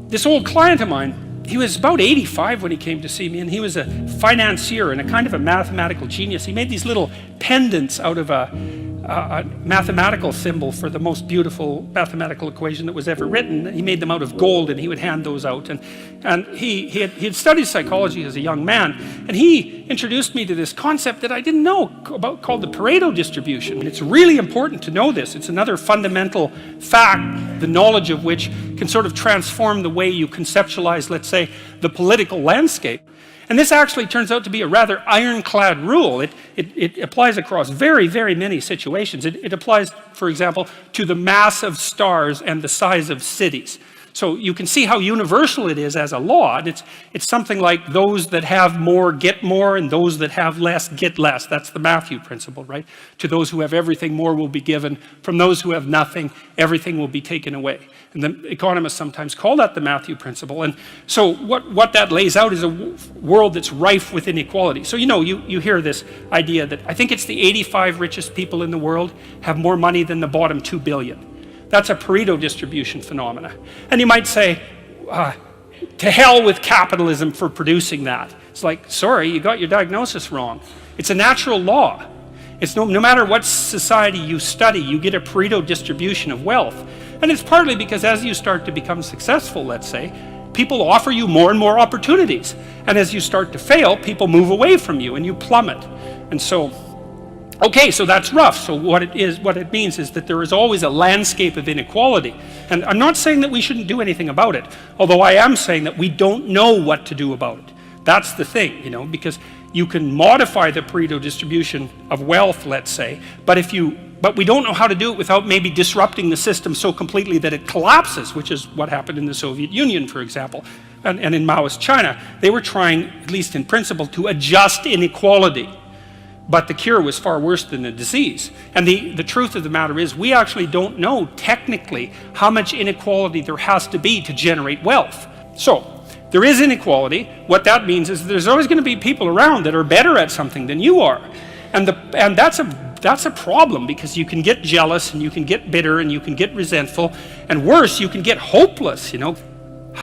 This old client of mine, he was about 85 when he came to see me, and he was a financier and a kind of a mathematical genius. He made these little pendants out of a mathematical symbol for the most beautiful mathematical equation that was ever written. He made them out of gold, and he would hand those out. And he had studied psychology as a young man, and he introduced me to this concept that I didn't know about called the Pareto distribution. And it's really important to know this. It's another fundamental fact, the knowledge of which can sort of transform the way you conceptualize, let's say, the political landscape. And this actually turns out to be a rather ironclad rule. It applies across very, very many situations. It applies, for example, to the mass of stars and the size of cities. So you can see how universal it is as a law. And it's something like those that have more get more, and those that have less get less. That's the Mathew Principle, right? To those who have everything, more will be given. From those who have nothing, everything will be taken away. And the economists sometimes call that the Mathew Principle. And so what that lays out is a world that's rife with inequality. So you hear this idea that I think it's the 85 richest people in the world have more money than the bottom 2 billion. That's a Pareto distribution phenomena. And you might say, to hell with capitalism for producing that. It's like, sorry, you got your diagnosis wrong. It's a natural law. It's no matter what society you study, you get a Pareto distribution of wealth. And it's partly because as you start to become successful, let's say, people offer you more and more opportunities. And as you start to fail, people move away from you and you plummet. And so, okay, so that's rough. So what it means is that there is always a landscape of inequality. And I'm not saying that we shouldn't do anything about it, although I am saying that we don't know what to do about it. That's the thing, because you can modify the Pareto distribution of wealth, let's say, but we don't know how to do it without maybe disrupting the system so completely that it collapses, which is what happened in the Soviet Union, for example, and in Maoist China. They were trying, at least in principle, to adjust inequality. But the cure was far worse than the disease. And the truth of the matter is, we actually don't know technically how much inequality there has to be to generate wealth. So, there is inequality. What that means is there's always going to be people around that are better at something than you are. And that's a problem, because you can get jealous, and you can get bitter, and you can get resentful, and worse, you can get hopeless,